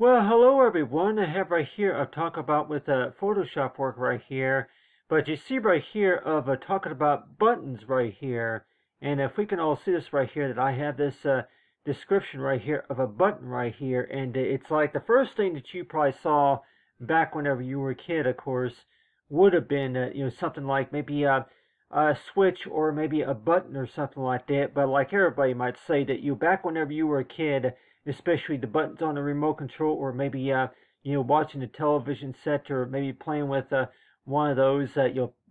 Well, hello everyone. I have right here a talk about with Photoshop work right here. But you see right here of talking about buttons right here. And if we can all see this right here, that I have this description right here of a button right here. And it's like the first thing that you probably saw back whenever you were a kid, of course, would have been something like maybe a switch or maybe a button or something like that. But like everybody might say that back whenever you were a kid, especially the buttons on the remote control, or maybe watching the television set, or maybe playing with one of those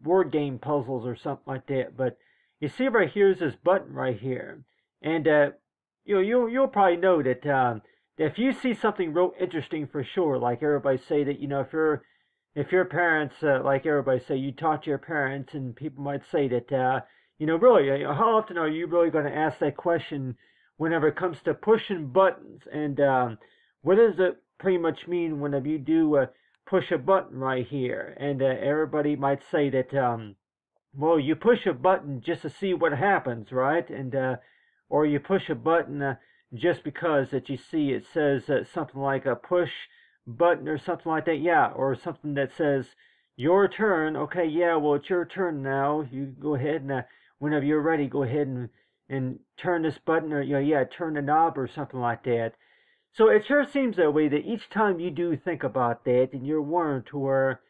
word game puzzles or something like that. But you see right here is this button right here, and you'll probably know that if you see something real interesting, for sure, like everybody say that if your parents, like everybody say, you talk to your parents, and people might say that really, how often are you really going to ask that question whenever it comes to pushing buttons? And what does it pretty much mean whenever you do push a button right here? And everybody might say that, well, you push a button just to see what happens, right? And or you push a button just because that you see it says something like a push button or something like that, yeah, or something that says your turn. Okay, yeah, well, it's your turn now. You go ahead and whenever you're ready, go ahead and turn this button, or turn the knob or something like that. So it sure seems that way, that each time you do think about that, and you're warned to where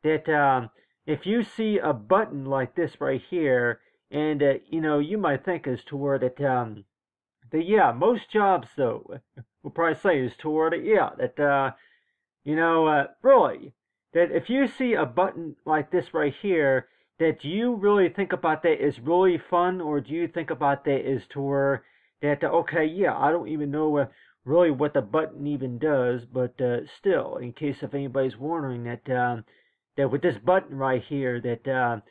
that if you see a button like this right here, and you might think as to where that most jobs though will probably say is to where that really, that if you see a button like this right here, that you really think about that is really fun, or do you think about that as to where that, okay, yeah, I don't even know really what the button even does, but still, in case if anybody's wondering that with this button right here, that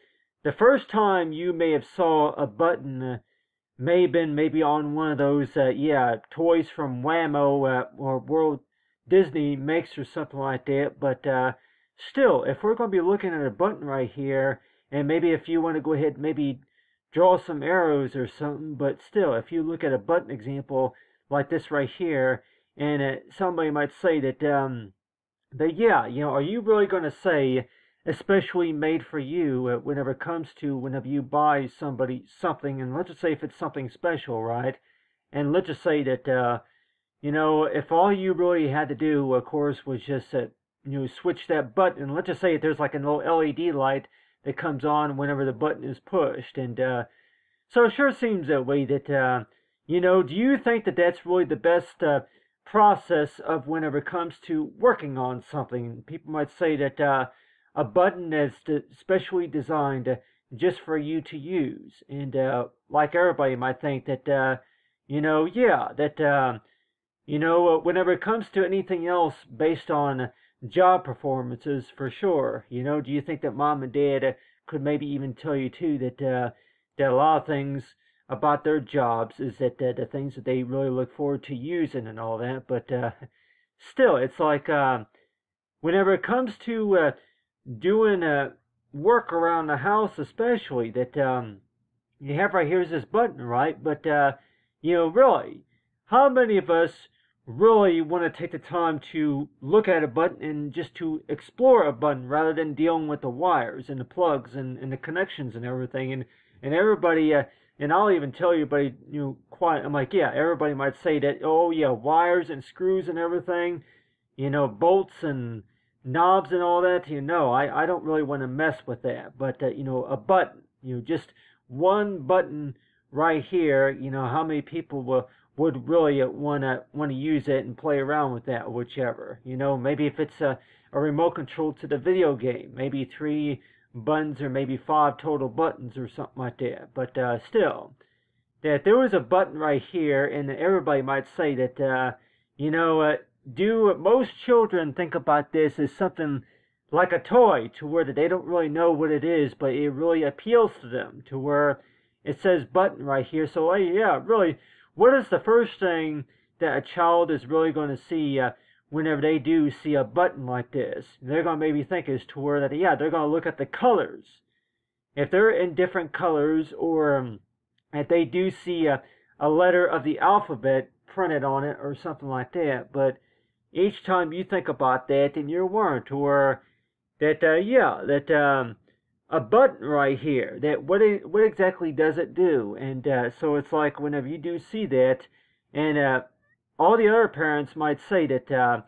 the first time you may have saw a button may have been maybe on one of those toys from Whammo or World Disney makes or something like that. But still, if we're going to be looking at a button right here, and maybe if you want to go ahead and maybe draw some arrows or something, but still, if you look at a button example like this right here, and somebody might say that are you really going to say, especially made for you, whenever it comes to whenever you buy somebody something, and let's just say if it's something special, right? And let's just say that if all you really had to do, of course, was just switch that button. Let's just say there's like a little LED light that comes on whenever the button is pushed, and so it sure seems that way. That do you think that that's really the best process of whenever it comes to working on something? People might say that a button that's specially designed just for you to use, and like everybody might think that whenever it comes to anything else based on job performances, for sure, do you think that mom and dad could maybe even tell you too that that a lot of things about their jobs is that the things that they really look forward to using and all that? But still, it's like whenever it comes to doing work around the house, especially, that you have right here is this button, right? But really, how many of us really want to take the time to look at a button and just to explore a button, rather than dealing with the wires and the plugs and the connections and everything? And everybody, and I'll even tell you, buddy, quiet, I'm like, yeah, everybody might say that, oh yeah, wires and screws and everything, bolts and knobs and all that, I don't really want to mess with that. But a button, just one button right here, how many people would really want to use it and play around with that, whichever. Maybe if it's a remote control to the video game, maybe 3 buttons or maybe 5 total buttons or something like that. But still, that there was a button right here, and everybody might say that do most children think about this as something like a toy, to where that they don't really know what it is, but it really appeals to them, to where it says button right here. So really, what is the first thing that a child is really going to see whenever they do see a button like this? They're going to maybe think as to where that, they're going to look at the colors. If they're in different colors, or if they do see a letter of the alphabet printed on it or something like that. But each time you think about that and you're wondering to where that a button right here, that what exactly does it do? And so it's like whenever you do see that, and all the other parents might say that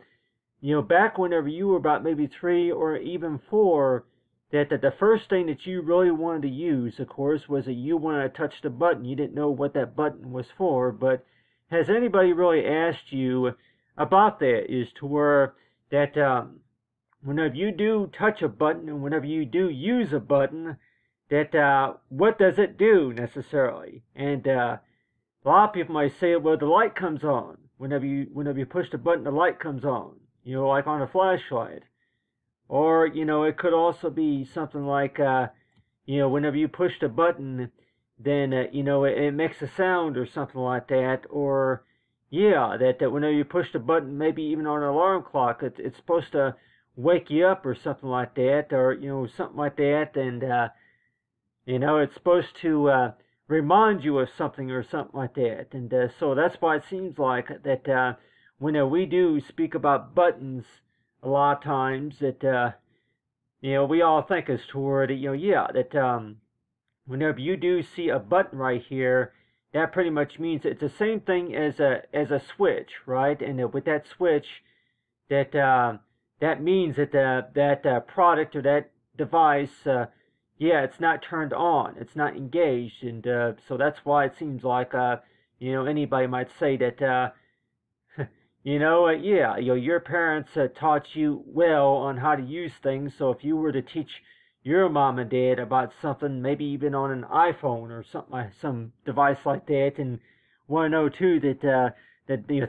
back whenever you were about maybe 3 or even 4, that the first thing that you really wanted to use, of course, was that you wanted to touch the button. You didn't know what that button was for, but has anybody really asked you about that? Is to where that whenever you do touch a button and whenever you do use a button, that what does it do necessarily? And a lot of people might say, well, the light comes on. Whenever you push the button, the light comes on. Like on a flashlight. Or, it could also be something like, whenever you push the button, then, it makes a sound or something like that. Or, that whenever you push the button, maybe even on an alarm clock, it's supposed to wake you up or something like that. Or, something like that. And, it's supposed to remind you of something or something like that. And so that's why it seems like that when we do speak about buttons, a lot of times that we all think as toward that whenever you do see a button right here, that pretty much means it's the same thing as a switch, right? And with that switch, that means that that product or that device, it's not turned on, it's not engaged, and so that's why it seems like anybody might say that. Your parents taught you well on how to use things. So if you were to teach your mom and dad about something, maybe even on an iPhone or something, some device like that, and want to know too that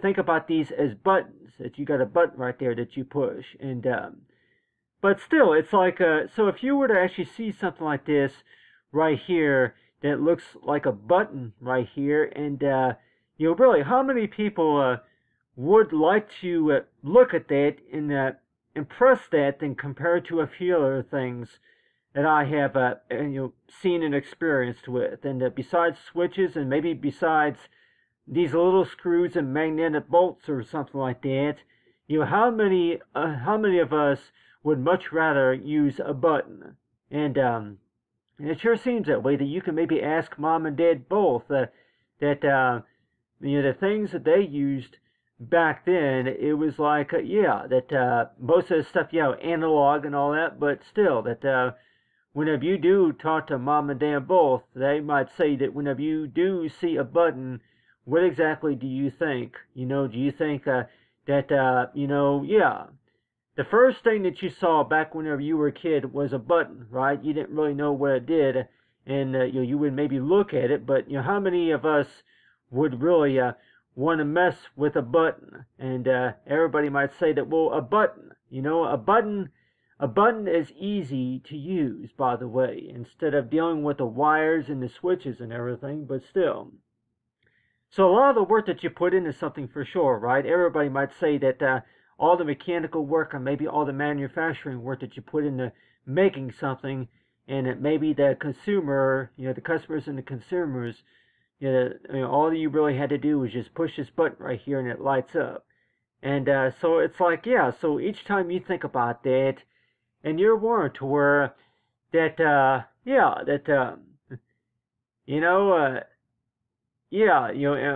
think about these as buttons. That you got a button right there that you push, and but still, it's like so if you were to actually see something like this right here that looks like a button right here, and really, how many people would like to look at that and impress that and compare it to a few other things that I have seen and experienced with. And besides switches and maybe besides these little screws and magnetic bolts or something like that, how many of us would much rather use a button? And it sure seems that way, that you can maybe ask mom and dad both that the things that they used back then, it was like, that most of the stuff, analog and all that, but still, that whenever you do talk to mom and dad both, they might say that whenever you do see a button, what exactly do you think? Do you think that, the first thing that you saw back whenever you were a kid was a button, right? You didn't really know what it did, and you would maybe look at it, but how many of us would really want to mess with a button? And everybody might say that, well, a button, a button is easy to use, by the way, instead of dealing with the wires and the switches and everything, but still. So a lot of the work that you put into something for sure, right? Everybody might say that all the mechanical work and maybe all the manufacturing work that you put into making something, and it maybe the consumer, the customers and the consumers, all you really had to do was just push this button right here and it lights up. And so it's like, so each time you think about that, and you're warned to where that, a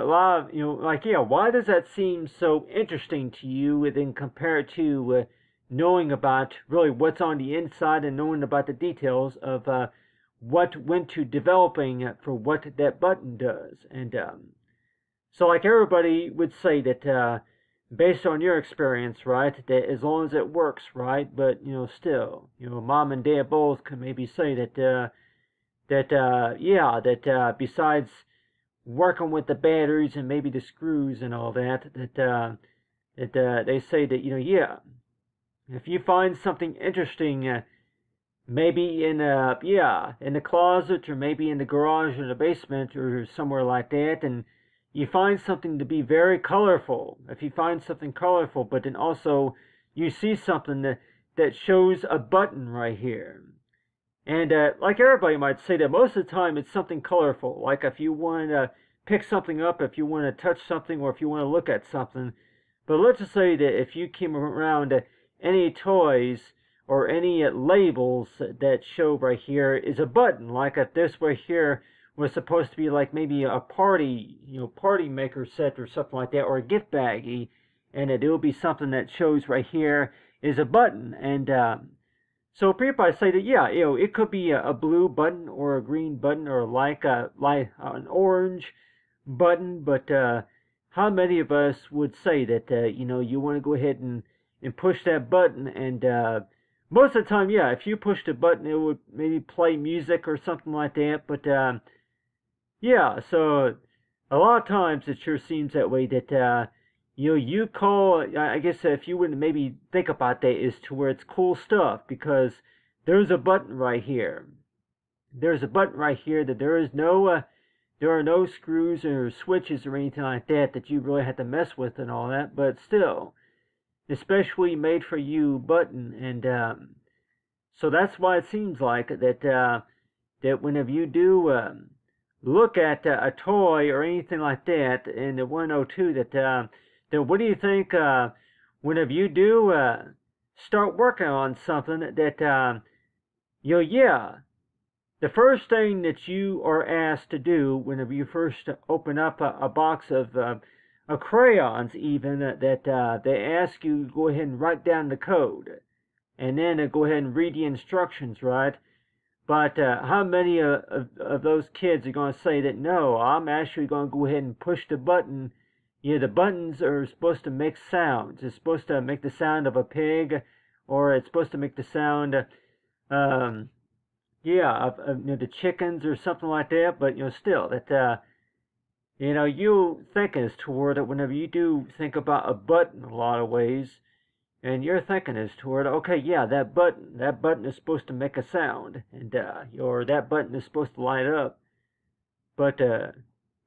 lot of, why does that seem so interesting to you then compared to knowing about really what's on the inside and knowing about the details of what went to developing for what that button does? And so like everybody would say that based on your experience, right, that as long as it works, right, but still, mom and dad both can maybe say that besides working with the batteries and maybe the screws and all that, that they say that if you find something interesting, maybe in the closet or maybe in the garage or the basement or somewhere like that, and you find something to be very colorful. If you find something colorful, but then also you see something that shows a button right here. And like everybody might say that most of the time it's something colorful. Like if you want to pick something up, if you want to touch something, or if you want to look at something. But let's just say that if you came around any toys or any labels that show right here is a button, like if this right here was supposed to be like maybe a party, party maker set or something like that, or a gift baggie, and it will be something that shows right here is a button. And so people I say that, yeah, it could be a blue button or a green button or like an orange button, but how many of us would say that you want to go ahead and push that button? And most of the time, yeah, if you pushed a button, it would maybe play music or something like that. But yeah, so a lot of times it sure seems that way, that you call, I guess if you wouldn't maybe think about that, is to where it's cool stuff, because there's a button right here. There's a button right here that there are no screws or switches or anything like that that you really have to mess with and all that, but still, especially made for you button. And so that's why it seems like that whenever you do look at a toy or anything like that in the 102, that what do you think whenever you do start working on something that yeah, the first thing that you are asked to do whenever you first open up a box of crayons, even that they ask you to go ahead and write down the code, and then go ahead and read the instructions, right? But how many of those kids are going to say that, no, I'm actually going to go ahead and push the button? The buttons are supposed to make sounds. It's supposed to make the sound of a pig, or it's supposed to make the sound of the chickens or something like that. But still, that you think as toward it whenever you do think about a button a lot of ways, and you're thinking as toward, okay, yeah, that button is supposed to make a sound, and or that button is supposed to light up. But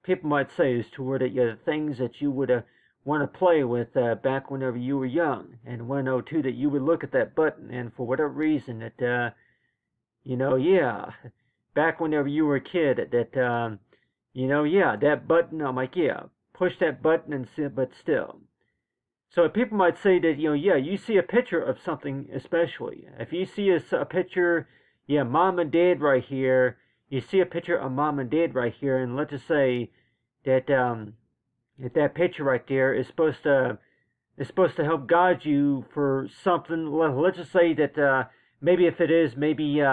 people might say as toward it, the things that you would want to play with back whenever you were young, and 102, that you would look at that button, and for whatever reason that yeah, back whenever you were a kid, that yeah, that button, I'm like, yeah, push that button and see, but still. So people might say that, yeah, you see a picture of something, especially if you see a picture, yeah, mom and dad right here. You see a picture of mom and dad right here, and let's just say that that picture right there is supposed to help guide you for something. Let's just say that maybe if it is maybe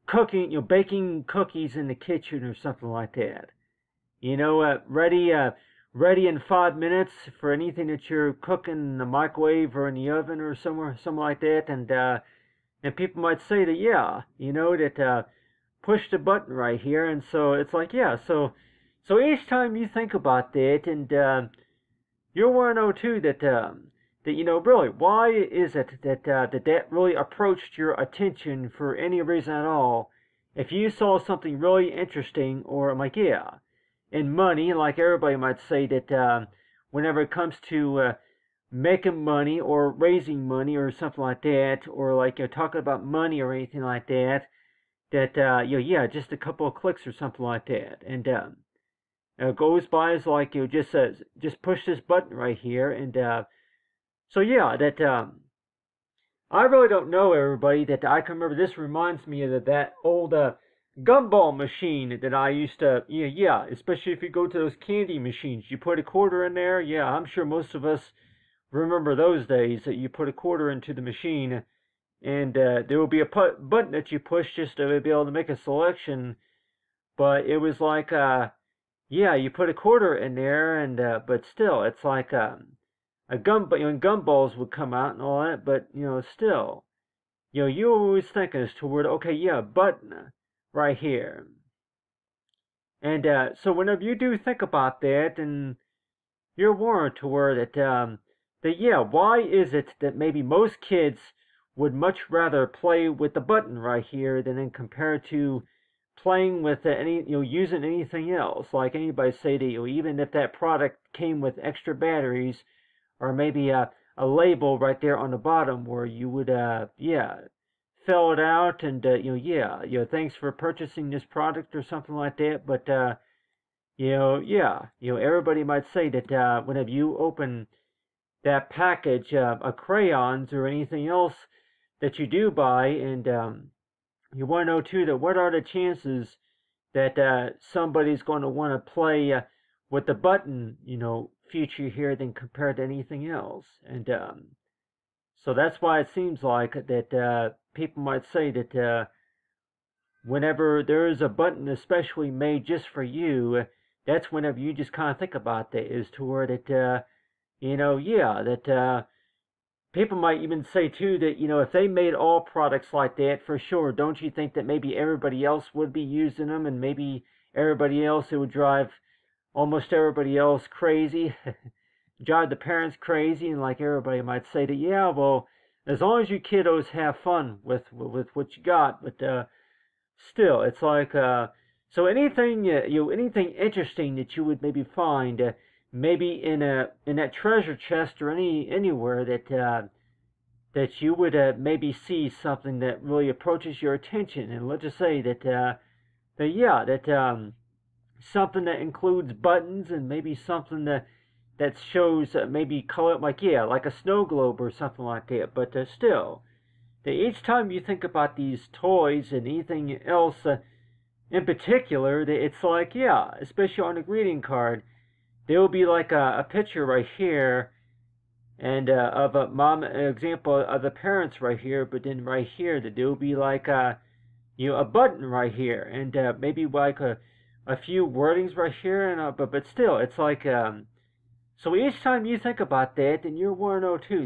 cooking, baking cookies in the kitchen or something like that. Ready in 5 minutes for anything that you're cooking in the microwave or in the oven or somewhere, something like that. And people might say that, yeah, that push the button right here. And so it's like, yeah, so each time you think about that, and you're 102, that really, why is it that really approached your attention for any reason at all? If you saw something really interesting, or I'm like, yeah, in money, like everybody might say that whenever it comes to making money or raising money or something like that, or like talking about money or anything like that, that yeah, just a couple of clicks or something like that, and goes by as like just says, just push this button right here, and so yeah, that I really don't know, everybody, that I can remember. This reminds me of that old Gumball Machine that I used to, yeah, especially if you go to those candy machines. You put a quarter in there, yeah, I'm sure most of us remember those days, that you put a quarter into the machine, and there will be a button that you push just to be able to make a selection. But it was like, yeah, you put a quarter in there, and but still, it's like gumballs would come out and all that, but still, you always thinking as toward, okay, yeah, button right here. And so whenever you do think about that, and you're warned toward that yeah, why is it that maybe most kids would much rather play with the button right here than in compared to playing with any, using anything else? Like anybody say to you, even if that product came with extra batteries, or maybe a label right there on the bottom where you would yeah, fill it out, and yeah, thanks for purchasing this product or something like that. But yeah, everybody might say that whenever you open that package of crayons or anything else that you do buy, and you want to know too that what are the chances that somebody's going to want to play with the button, feature here than compared to anything else. And so that's why it seems like that people might say that whenever there is a button especially made just for you, that's whenever you just kind of think about that, is to where that, yeah, that people might even say too that, if they made all products like that, for sure, don't you think that maybe everybody else would be using them, and maybe everybody else, it would drive almost everybody else crazy, drive the parents crazy, and like everybody might say that, yeah, well, as long as you kiddos have fun with what you got, but still, it's like, so anything, anything interesting that you would maybe find, maybe in that treasure chest or anywhere that you would maybe see something that really approaches your attention, and let's just say that something that includes buttons, and maybe something that shows maybe color, like like a snow globe or something like that. But still, that each time you think about these toys and anything else in particular, that it's like, especially on a greeting card, there will be like a picture right here, and of a mom, an example of the parents right here, but then right here that there will be like a button right here, and maybe like a few wordings right here, and but still, it's like so each time you think about that, then you want to know too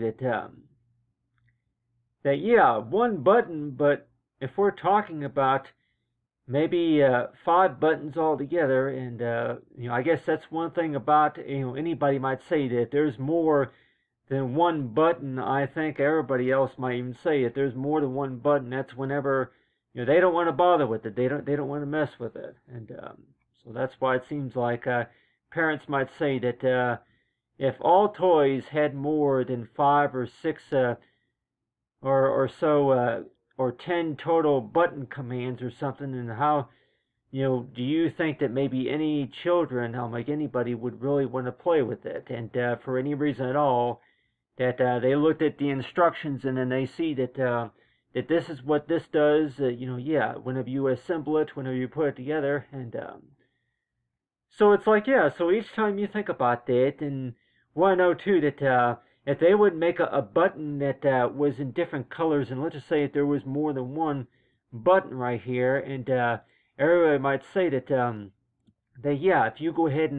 that one button, but if we're talking about maybe 5 buttons altogether, and I guess that's one thing about, anybody might say that there's more than one button. I think everybody else might even say if there's more than one button, that's whenever they don't want to bother with it, they don't want to mess with it, and so that's why it seems like parents might say that if all toys had more than 5 or 6 or so or 10 total button commands or something, and how, do you think that maybe any children, like anybody, would really want to play with it? And for any reason at all, that they looked at the instructions and then they see that that this is what this does, whenever you assemble it, whenever you put it together, and so it's like, so each time you think about that, and want to know too that if they would make a button that was in different colors, and let's just say if there was more than one button right here, and everybody might say that if you go ahead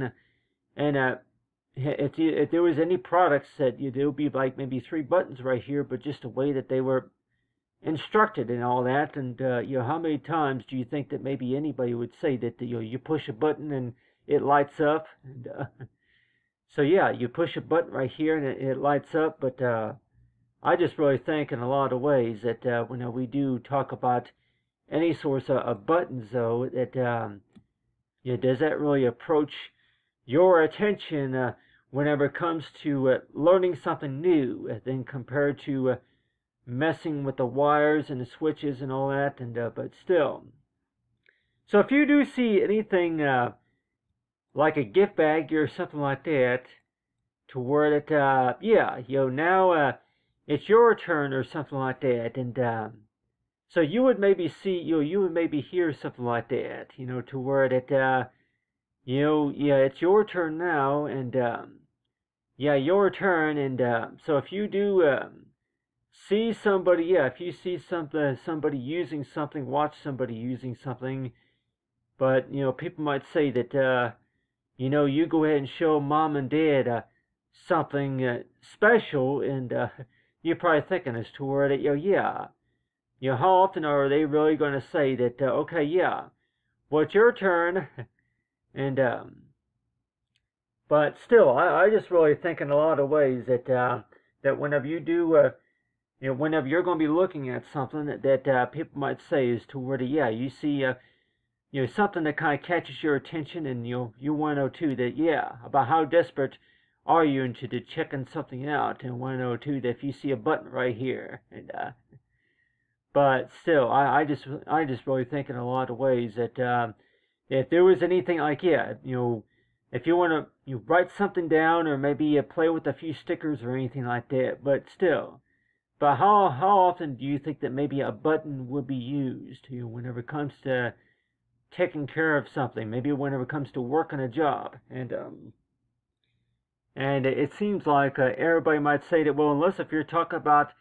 and if there was any products that there would be like maybe 3 buttons right here, but just the way that they were instructed and all that, and how many times do you think that maybe anybody would say that you push a button and it lights up, and so you push a button right here and it lights up. But I just really think in a lot of ways that when we do talk about any sorts of buttons, though, that does that really approach your attention whenever it comes to learning something new, then compared to messing with the wires and the switches and all that, and but still. So if you do see anything like a gift bag or something like that, to where that now it's your turn or something like that, and so you would maybe see, you would maybe hear something like that, to where that it's your turn now, and your turn, and so if you do see somebody, if you see somebody using something, watch somebody using something, but people might say that you go ahead and show mom and dad something special, and you're probably thinking as to where that how often are they really going to say that okay, well, it's your turn, and but still, I just really think in a lot of ways that that whenever you do whenever you're going to be looking at something that people might say is to where you see something that kind of catches your attention, and you want to know too that about how desperate are you into checking something out, and want to know too that if you see a button right here, and but still, I just really think in a lot of ways that if there was anything like if if you want to you write something down or maybe play with a few stickers or anything like that. But still, but how often do you think that maybe a button would be used? Whenever it comes to taking care of something, maybe whenever it comes to working a job, and it seems like everybody might say that, well, unless if you're talking about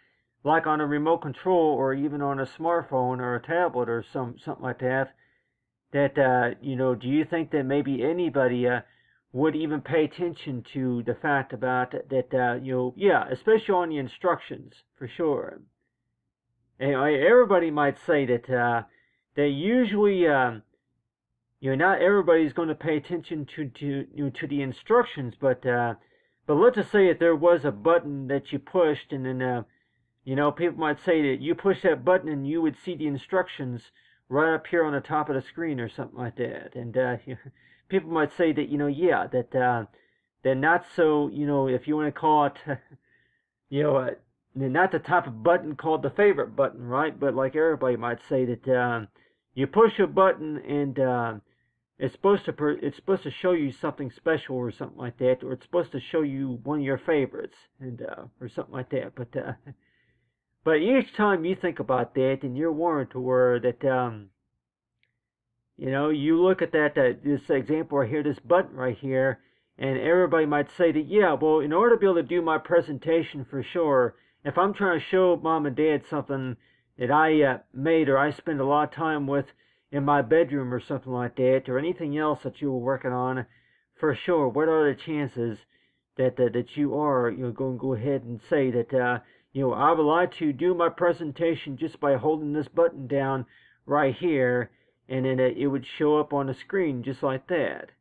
like on a remote control or even on a smartphone or a tablet or something like that, that do you think that maybe anybody would even pay attention to the fact about that yeah, especially on the instructions for sure. Anyway, everybody might say that they usually not everybody's going to pay attention to the instructions, but let's just say that there was a button that you pushed, and then people might say that you push that button and you would see the instructions right up here on the top of the screen or something like that, and people might say that yeah, that they're not so if you want to call it not the type of button called the favorite button, right? But like everybody might say that you push a button and it's supposed to show you something special or something like that, or it's supposed to show you one of your favorites and or something like that. But each time you think about that, and you're warned to where that you look at that this example right here, this button right here, and everybody might say that yeah, well, in order to be able to do my presentation for sure, if I'm trying to show mom and dad something that I made or I spend a lot of time with in my bedroom or something like that, or anything else that you were working on, for sure, what are the chances that you are going to go ahead and say that I would like to do my presentation just by holding this button down right here, and then it would show up on the screen just like that.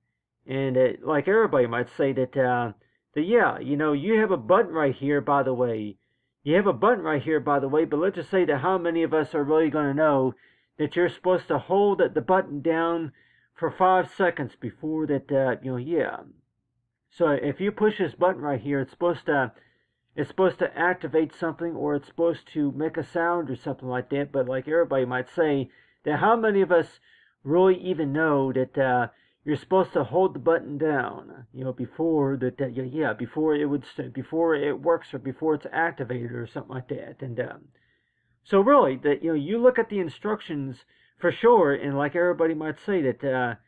And like everybody might say that yeah, you have a button right here, by the way. You have a button right here, by the way, but let's just say that how many of us are really going to know that you're supposed to hold the button down for 5 seconds before that, yeah. So if you push this button right here, it's supposed to activate something, or it's supposed to make a sound or something like that. But like everybody might say, that how many of us really even know that you're supposed to hold the button down, before that, yeah, before it works or before it's activated or something like that. And so really, that you look at the instructions for sure, and like everybody might say that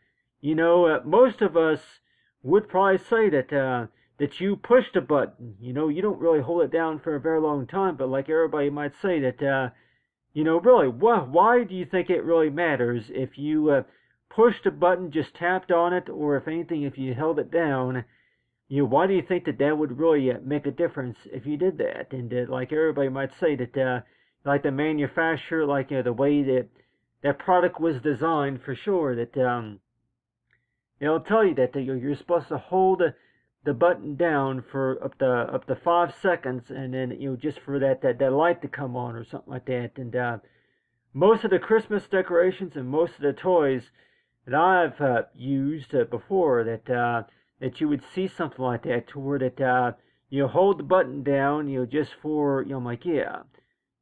most of us would probably say that that you push the button. You don't really hold it down for a very long time, but like everybody might say that really, why do you think it really matters if you pushed a button, just tapped on it, or if anything, if you held it down? Why do you think that would really make a difference if you did that? And like everybody might say that like the manufacturer, like the way that product was designed, for sure, that it'll tell you that you're supposed to hold the button down for up to 5 seconds, and then just for that light to come on or something like that. And most of the Christmas decorations and most of the toys that I've used before, that you would see something like that, to where that hold the button down, just for like yeah.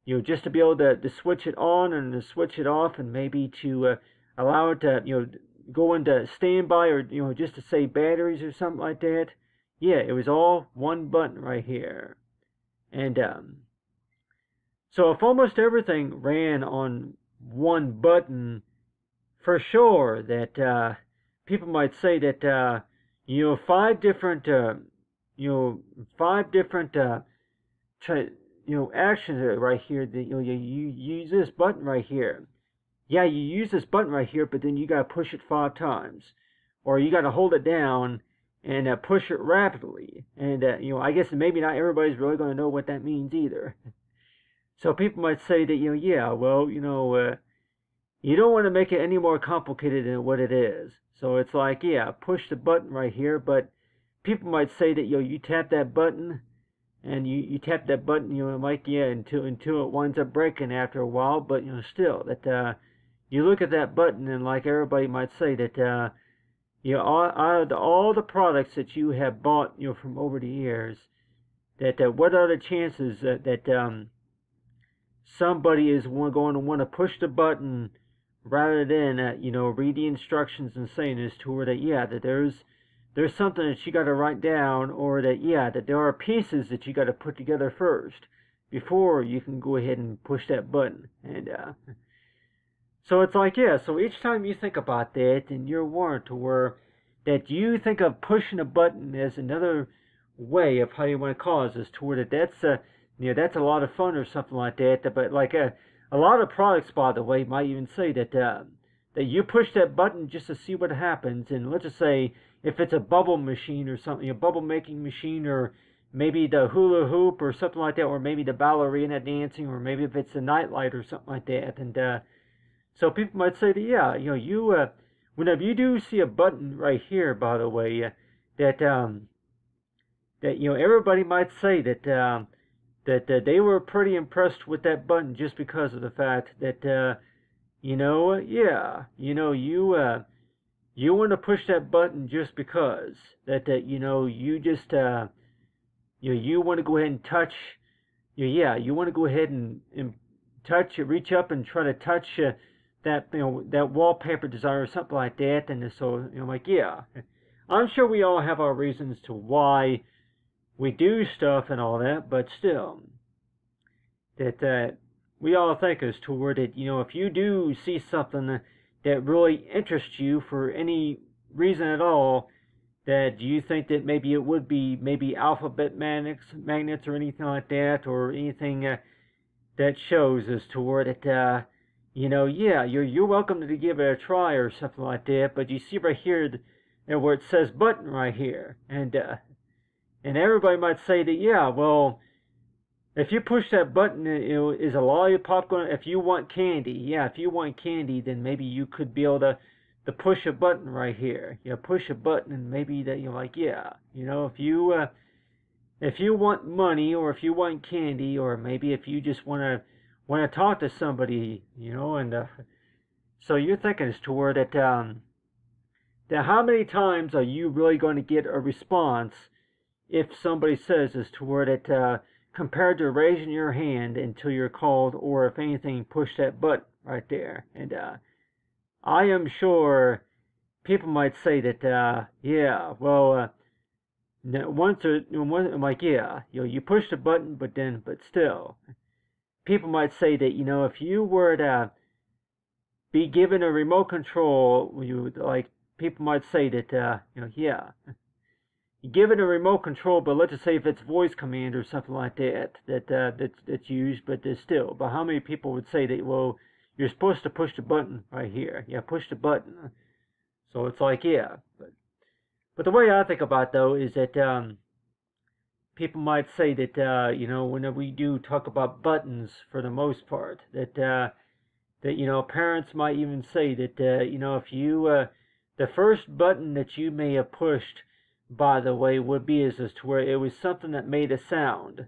Just to be able to switch it on and to switch it off, and maybe to allow it to, go into standby, or, just to save batteries or something like that. Yeah, it was all one button right here. And so if almost everything ran on one button, for sure, that people might say that, 5 different, 5 different, actions right here, that you use this button right here. Yeah, you use this button right here, but then you gotta push it 5 times, or you gotta hold it down and push it rapidly. And I guess maybe not everybody's really gonna know what that means either. So people might say that yeah, well, you don't want to make it any more complicated than what it is. So it's like, yeah, push the button right here, but people might say that you tap that button. And you tap that button, like, yeah, until it winds up breaking after a while. But still, that you look at that button, and like everybody might say that all the products that you have bought, from over the years, that what are the chances that somebody is going to want to push the button rather than read the instructions and saying this, to where that yeah, that there's something that you got to write down, or that, yeah, that there are pieces that you got to put together first before you can go ahead and push that button. And so it's like, yeah, so each time you think about that, and you're warned to where that you think of pushing a button as another way of how you want to cause this, to where that's that's a lot of fun or something like that. But like a lot of products, by the way, might even say that that you push that button just to see what happens. And let's just say if it's a bubble machine or something, a bubble making machine, or maybe the hula hoop or something like that, or maybe the ballerina dancing, or maybe if it's a nightlight or something like that. And so people might say that, yeah, you whenever you do see a button right here, by the way, that that everybody might say that that they were pretty impressed with that button just because of the fact that yeah, you want to push that button just because that you just you want to go ahead and touch, yeah, you want to go ahead and touch, reach up and try to touch that that wallpaper design or something like that. And so like, yeah, I'm sure we all have our reasons to why we do stuff and all that, but still, that we all think is toward it. If you do see something that really interests you for any reason at all, that you think that maybe it would be maybe alphabet magnets or anything like that, or anything that shows as toward it. Yeah, you're welcome to give it a try or something like that. But you see right here, where it says button right here, and everybody might say that, yeah, well, if you push that button, is a lollipop going to, if you want candy, yeah, if you want candy, then maybe you could be able to push a button right here. Push a button, and maybe that you're like, yeah, if you want money, or if you want candy, or maybe if you just want to talk to somebody, and so you're thinking as to where that that how many times are you really going to get a response if somebody says as to where that compared to raising your hand until you're called, or if anything, push that button right there. And I am sure people might say that, yeah, well, once or I'm like, yeah, you push the button, but still, people might say that, if you were to be given a remote control, people might say that, yeah, given a remote control, but let's just say if it's voice command or something like that, that's used, but there's still. But how many people would say that, well, you're supposed to push the button right here? Yeah, push the button. So it's like, yeah. But the way I think about it, though, is that people might say that, whenever we do talk about buttons for the most part, that, parents might even say that, if you, the first button that you may have pushed, by the way, would be as to where it was something that made a sound.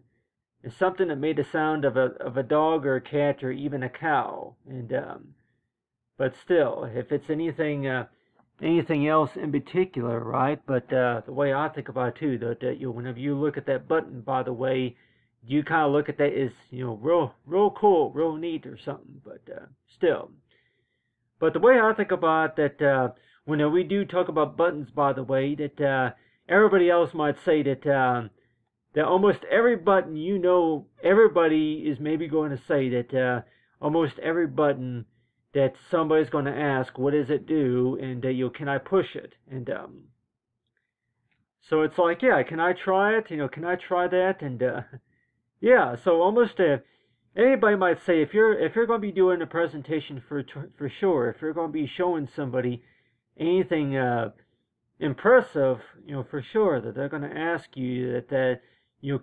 It's something that made the sound of a dog or a cat or even a cow. And but still, if it's anything else in particular, right? But the way I think about it too, that whenever you look at that button, by the way, you kind of look at that as real cool, real neat or something. But still, but the way I think about that, when we do talk about buttons, by the way, that everybody else might say that that almost every button, everybody is maybe going to say that almost every button that somebody's going to ask, what does it do, and can I push it? And so it's like, yeah, can I try it? Can I try that? And yeah, so almost anybody might say, if you're going to be doing a presentation for sure, if you're going to be showing somebody anything impressive, for sure, that they're going to ask you that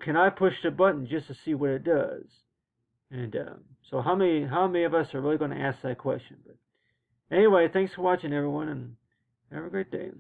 can I push the button just to see what it does? And so how many of us are really going to ask that question? But anyway, thanks for watching, everyone, and have a great day.